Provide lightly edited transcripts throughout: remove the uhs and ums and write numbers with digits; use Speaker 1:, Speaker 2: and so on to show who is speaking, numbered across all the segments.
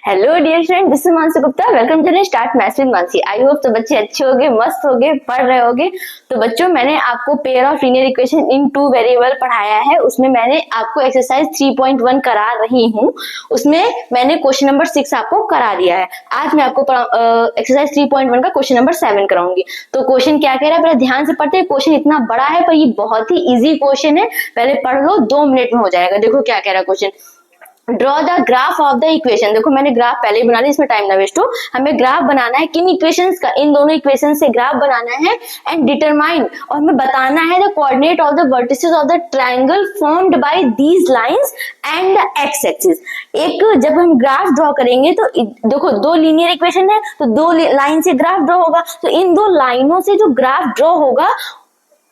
Speaker 1: Hello dear student, this is Mansi Gupta. Welcome to start maths with Mansi. I hope तो बच्चे अच्छे होंगे, मस्त होंगे, पढ़ रहे होंगे। तो बच्चों, मैंने आपको pair of linear equation in two variable पढ़ाया है। उसमें मैंने आपको एक्सरसाइज 3.1 करा रही हूँ। उसमें मैंने क्वेश्चन नंबर 6 आपको करा दिया है। आज मैं आपको एक्सरसाइज 3.1 का क्वेश्चन नंबर 7 कराऊंगी। तो क्वेश्चन क्या कह रहा है, पहले ध्यान से पढ़ते हैं। क्वेश्चन इतना बड़ा है पर ये बहुत ही इजी क्वेश्चन है। पहले पढ़ लो, 2 मिनट में हो जाएगा। देखो क्या कह रहा है question. Draw the graph of the equation. देखो मैंने ग्राफ पहले ही बना ली, इसमें टाइम ना वेस्ट हो। हमें ग्राफ बनाना है किन इक्वेशंस का, इन दोनों इक्वेशन से ग्राफ बनाना है। एंड डिटरमाइन, और हमें बताना है the coordinate of the vertices of the triangle formed by these lines and the x axis. एक जब हम ग्राफ ड्रॉ करेंगे तो देखो 2 लीनियर इक्वेशन है, तो 2 लाइन से ग्राफ ड्रॉ होगा। तो इन 2 लाइनों से जो ग्राफ ड्रॉ होगा,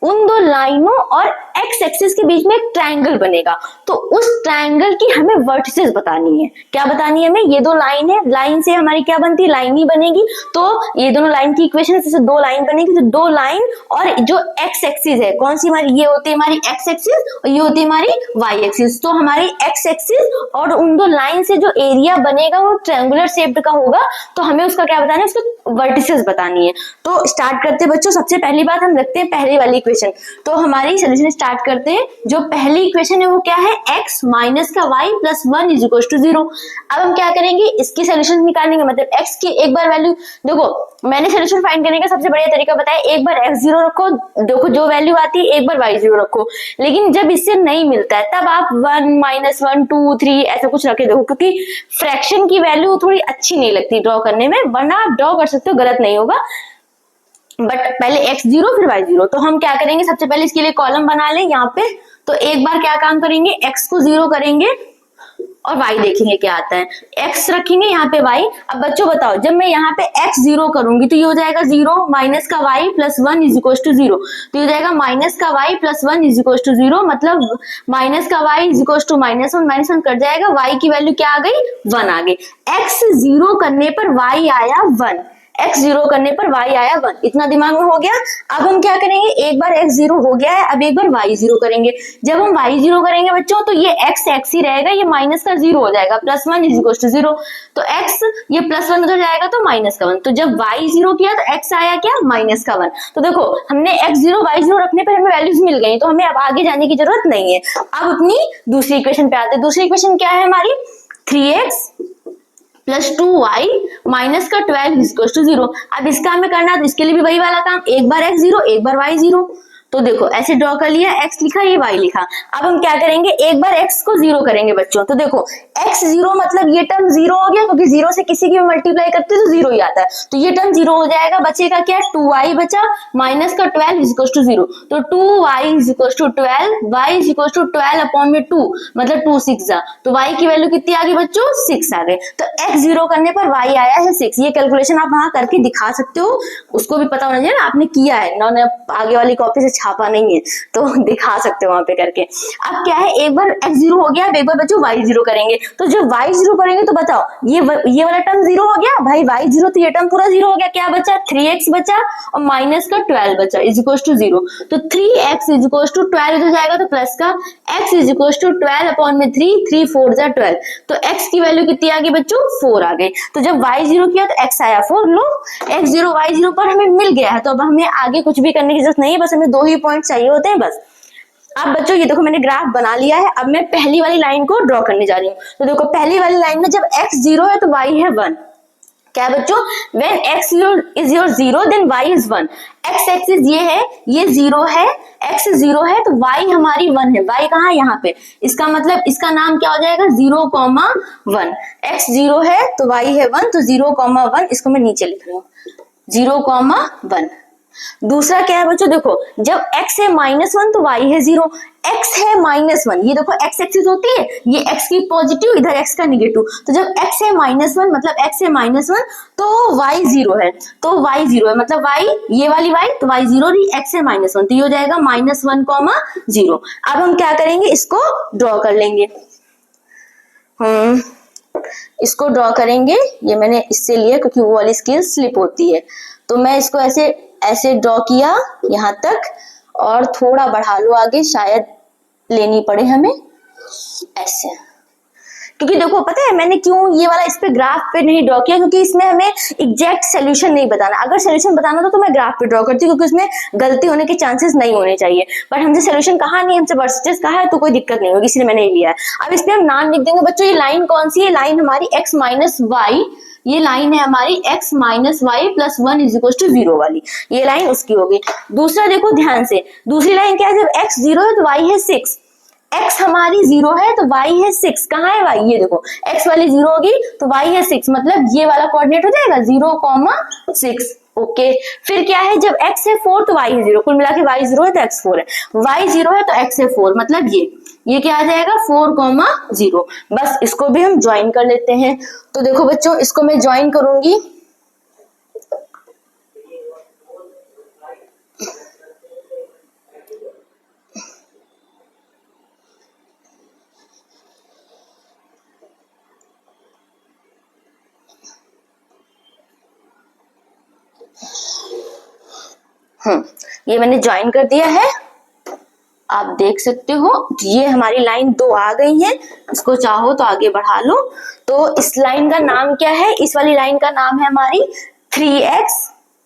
Speaker 1: उन 2 लाइनों और एक्स एक्सिस के बीच में एक ट्रायंगल बनेगा। तो उस ट्रायंगल की हमें वर्टिसेस बतानी है। क्या बतानी है हमें? ये 2 लाइन है, लाइन से हमारी क्या बनती है, लाइन ही बनेगी। तो ये दोनों लाइन की इक्वेशन से 2 लाइन बनेगी। तो 2 लाइन और जो एक्स एक्सिस है, कौन सी हमारी, ये होती है हमारी एक्स एक्सिस और ये होती है हमारी वाई एक्सिस। तो हमारी एक्स एक्सिस और उन 2 लाइन से जो एरिया बनेगा वो ट्रायंगुलर शेप्ड का होगा। तो हमें उसका क्या बताना है, उसको वर्टिसेस बतानी है। तो स्टार्ट करते हैं बच्चों। सबसे पहली बात हम रखते हैं पहली वाली इक्वेशन। तो हमारी सोल्यूशन स्टार्ट करते हैं। जो पहली इक्वेशन है वो क्या है, x माइनस का y plus 1 is equal to 0। अब हम क्या करेंगे, इसकी सोल्यूशन निकालेंगे। मतलब x की एक बार वैल्यू, देखो मैंने सोल्यूशन फाइंड करने का सबसे बढ़िया तरीका बताया। एक बार x 0 रखो, देखो जो वैल्यू आती है, एक बार y 0 रखो। लेकिन जब इससे नहीं मिलता है तब आप 1 माइनस 1 2 3 ऐसा कुछ रखे देखो, क्योंकि फ्रैक्शन की वैल्यू थोड़ी अच्छी नहीं लगती ड्रॉ करने में। वरना आप ड्रॉ कर सकते हो, गलत नहीं होगा। बट पहले x 0 फिर y 0। तो हम क्या करेंगे, सबसे पहले इसके लिए कॉलम बना लें यहाँ पे। तो एक बार क्या काम करेंगे, x को 0 करेंगे और y देखेंगे क्या आता है। x रखेंगे यहाँ पे y। अब बच्चों बताओ, जब मैं यहाँ पे x 0 करूंगी तो ये हो जाएगा 0 माइनस का y plus 1 is equal to 0। तो ये हो जाएगा माइनस का y plus 1 is equal to 0। मतलब माइनस का y is equal to minus one cut जाएगा। y की वैल्यू क्या आ गई, 1 आ गई। x 0 करने पर y आया 1, x 0 करने पर y आया 1। इतना दिमाग में हो गया। अब हम क्या करेंगे, एक बार x 0 हो गया है, अब एक बार y 0 करेंगे। जब हम y 0 करेंगे बच्चों तो ये x ही रहेगा, ये माइनस का 0 हो जाएगा, प्लस 1 इज इक्वल टू 0। तो x ये प्लस 1 हो जाएगा तो माइनस का 1। तो जब y 0 किया तो x आया क्या, माइनस का 1। तो देखो हमने x 0 y 0 रखने पर हमें वैल्यूज मिल गई, तो हमें अब आगे जाने की जरूरत नहीं है। अब अपनी दूसरी इक्वेशन पे आते हैं। दूसरी इक्वेशन क्या है हमारी, 3x प्लस 2y माइनस का 12 इक्वल टू 0। अब इसका हमें करना है, तो इसके लिए भी वही वाला काम, एक बार x 0 एक बार y 0। तो देखो ऐसे ड्रॉ कर लिया, x लिखा ये y लिखा। अब हम क्या करेंगे, एक बार x को 0 करेंगे बच्चों। तो देखो x 0 मतलब ये टर्म 0 हो गया, क्योंकि 0 से किसी की भी मल्टीप्लाई करते तो 0 ही आता है। तो ये टर्म 0 हो जाएगा। बचेगा क्या, 2y बचा माइनस का 12 इज इक्वल टू 0। तो 2y is equal to 12, y is equal to 12 upon में 2, मतलब 2 6 जा। तो y की वैल्यू कितनी आ गई बच्चों, 6 आ गई। तो x 0 करने पर y आया है 6। ये कैलकुलेशन आप वहां करके दिखा सकते हो, उसको भी पता होना चाहिए ना आपने किया है, ना आगे वाली कॉपी से छापा नहीं है, तो दिखा सकते हो वहां पे करके। अब क्या है, एक बार x 0 हो गया, अब एक बार बच्चों y 0 करेंगे। तो जब y 0 करेंगे तो बताओ ये वाला टर्म 0 हो गया भाई, y 0 तो ये टर्म पूरा 0 हो गया। क्या बचा, 3x बचा और माइनस का 12 बचा इज इक्वल टू 0। तो 3x इज इक्वल टू 12 हो जाएगा, तो प्लस का x is equal to 12 upon में 3, 3 4 जा 12। तो x की वैल्यू कितनी आ गई बच्चों, 4 आ गई। तो जब y 0 किया तो x आया 4। लो x 0 y 0 पर हमें मिल गया है। तो अब हमें आगे कुछ भी करने की जरूरत नहीं है, बस हमें 2 ही पॉइंट चाहिए होते हैं बस। अब बच्चों ये देखो मैंने ग्राफ बना लिया है। अब मैं पहली वाली लाइन को ड्रॉ करने जा रही हूँ। तो देखो पहली वाली लाइन में जब x 0 है तो y है 1। क्या बच्चों, when x is your 0 then y is 1। x axis ये है, ये 0 है, x 0 है तो y हमारी 1 है। y कहाँ है, यहाँ पे। इसका मतलब इसका नाम क्या हो जाएगा, 0,1। x 0 है तो y है 1, तो 0,1 इसको मैं नीचे लिख रही हूँ, 0,1। दूसरा क्या है बच्चों, देखो जब x है -1 तो y है 0, x है -1। ये देखो x एक्सिस होती है, ये x की पॉजिटिव, इधर x का निगेटिव। तो जब x है -1 मतलब x है -1 तो y 0 है, तो y 0 है मतलब y, ये वाली y, तो y 0 रही, x है -1 तो ये हो जाएगा -1,0। अब हम क्या करेंगे, इसको ड्रॉ कर लेंगे। इसको ड्रॉ करेंगे, ये मैंने इससे लिया क्योंकि वो वाली स्केल स्लिप होती है। तो मैं इसको ऐसे ड्रॉ किया यहाँ तक, और थोड़ा बढ़ा लो आगे, शायद लेनी पड़े हमें ऐसे। क्योंकि देखो पता है मैंने क्यों ये वाला इस पे ग्राफ पे नहीं ड्रॉ किया, क्योंकि इसमें हमें एग्जैक्ट सोल्यूशन नहीं बताना। अगर सोल्यूशन बताना तो मैं ग्राफ पे ड्रॉ करती हूँ, क्योंकि उसमें गलती होने के चांसेस नहीं होने चाहिए। पर हमसे सोल्यूशन कहा नहीं, हमसे परसेंटेज कहा है, तो कोई दिक्कत नहीं होगी, इसलिए मैंने लिया है। अब इस पे हम नाम लिख देंगे बच्चों। ये लाइन कौन सी है? लाइन हमारी x माइनस वाई, ये लाइन है हमारी x minus y plus 1 is equal to 0 वाली, ये लाइन उसकी होगी। दूसरा देखो ध्यान से, दूसरी लाइन क्या है? जब x 0 है तो y है 6, x हमारी 0 है तो y है 6। कहाँ है y? ये देखो x वाली 0 होगी तो y है 6, मतलब ये वाला कोऑर्डिनेट हो जाएगा 0,6। ओके, फिर क्या है? जब x है 4 तो y है 0, कुल मिला के y 0 है तो x 4 है, y 0 है तो x है 4, मतलब ये क्या आ जाएगा 4,0। बस इसको भी हम ज्वाइन कर लेते हैं। तो देखो बच्चों, इसको मैं ज्वाइन करूंगी, ये मैंने ज्वाइन कर दिया है, आप देख सकते हो। ये हमारी लाइन 2 आ गई है, इसको चाहो तो आगे बढ़ा लो। तो इस लाइन का नाम क्या है? इस वाली लाइन का नाम है हमारी 3x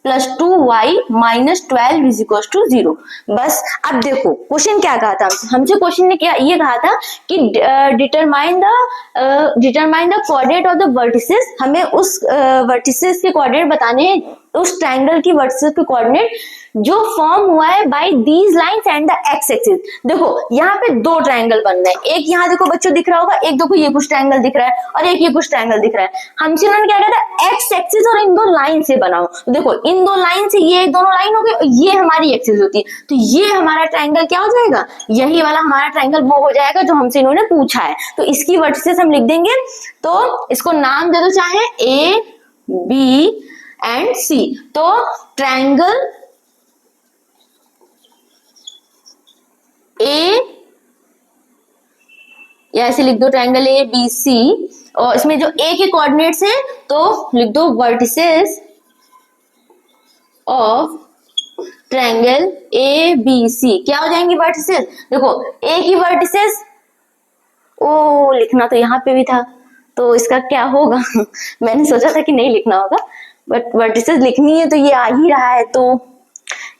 Speaker 1: plus 2y minus 12 is equal to 0। बस अब देखो क्वेश्चन क्या कहा था हमसे, क्वेश्चन ने क्या ये कहा था कि determine the coordinate of the vertices. हमें उस वर्टिसेस के कोऑर्डिनेट बताने हैं, उस ट्रायंगल की वर्टिसेस के कोऑर्डिनेट जो फॉर्म हुआ है by these lines and the x axis. देखो यहाँ पे 2 ट्रायंगल बन रहे हैं, एक यहाँ देखो बच्चों दिख रहा होगा, एक देखो ये कुछ ट्रायंगल दिख रहा है और एक ये कुछ ट्रायंगल दिख रहा है। हमसे उन्होंने क्या कहा था? एक्स एक्सिस और इन 2 लाइन से बनाओ। देखो इन 2 लाइन से ये दोनों लाइन हो गई और ये हमारी एक्सिस होती है, तो ये हमारा ट्रायंगल क्या हो जाएगा? यही वाला हमारा ट्रायंगल वो हो जाएगा जो हमसे इन्होंने पूछा है। तो इसकी वर्टिसेस हम लिख देंगे, तो इसको नाम दे दो चाहे ए बी एंड सी। तो ट्रायंगल ए, या ऐसे लिख दो ट्रायंगल ए बी सी, और इसमें जो ए के कोऑर्डिनेट्स हैं तो लिख दो vertices of triangle A B C. क्या हो जाएंगे वर्टिसेस? देखो ए की वर्टिसेस, ओ लिखना तो यहाँ पे भी था, तो इसका क्या होगा? मैंने सोचा था कि नहीं लिखना होगा, बट वर्टिसेस लिखनी है तो ये आ ही रहा है। तो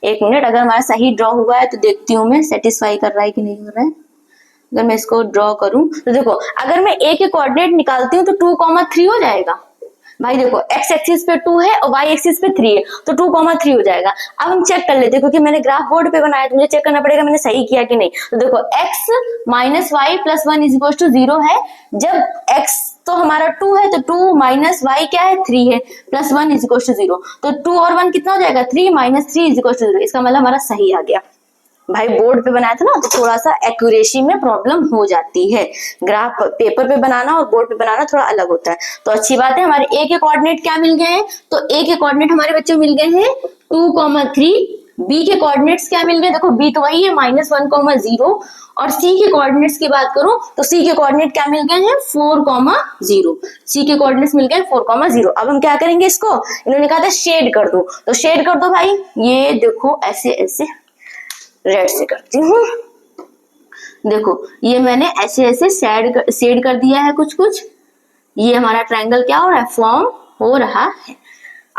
Speaker 1: एक मिनट, अगर हमारा सही ड्रॉ हुआ है तो देखती हूँ मैं सेटिस्फाई कर रहा है कि नहीं हो रहा है। अगर मैं इसको ड्रॉ करूं तो देखो, अगर मैं ए के कोऑर्डिनेट निकालती हूँ तो 2,3 हो जाएगा। भाई देखो x एक्सिस पे 2 है और y एक्सिस पे 3 है, तो 2,3 हो जाएगा। अब हम चेक कर लेते हैं, क्योंकि मैंने ग्राफ बोर्ड पे बनाया तो मुझे चेक करना पड़ेगा मैंने सही किया कि नहीं। तो देखो x minus y plus 1 is equal to 0 है। जब x तो हमारा 2 है तो 2 माइनस वाई क्या है? 3 है, प्लस 1 इज इक्वल टू 0। तो 2 और 1 कितना हो जाएगा? 3 माइनस 3 इज इक्वल टू 0। इसका मतलब हमारा सही आ गया। भाई बोर्ड पे बनाया था ना तो थोड़ा सा एक्यूरेसी में प्रॉब्लम हो जाती है, ग्राफ पेपर पे बनाना और बोर्ड पे बनाना थोड़ा अलग होता है। तो अच्छी बात है, हमारे ए के कोऑर्डिनेट क्या मिल गए हैं? तो ए के कोऑर्डिनेट हमारे बच्चे मिल गए हैं 2,3। बी के कोऑर्डिनेट्स क्या मिल गए? देखो बी तो वही है -1,0, और सी के कोऑर्डिनेट्स की बात करूं तो सी के कोऑर्डिनेट क्या मिल गए हैं? 4,0। सी के कोऑर्डिनेट्स मिल गए 4,0। अब हम क्या करेंगे? इसको इन्होंने कहा था शेड कर दो, तो शेड कर दो भाई। ये देखो ऐसे ऐसे रेड से करती हूँ, देखो ये मैंने ऐसे ऐसे शेड कर दिया है कुछ कुछ। ये हमारा ट्रायंगल क्या हो रहा है? फॉर्म हो रहा है।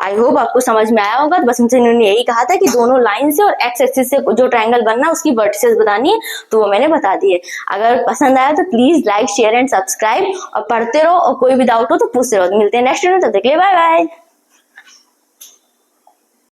Speaker 1: आई होप आपको समझ में आया होगा। तो बस हमसे इन्होंने यही कहा था कि दोनों लाइन से और एक्स एक्सिस से जो ट्रायंगल बनना है उसकी वर्टिसेस बतानी है, तो वो मैंने बता दी है। अगर पसंद आया तो please like share and subscribe, और पढ़ते रहो और कोई भी डाउट हो तो पूछते रहो। मिलते हैं नेक्स्ट वीडियो में, तब तक के लिए बाय बाय।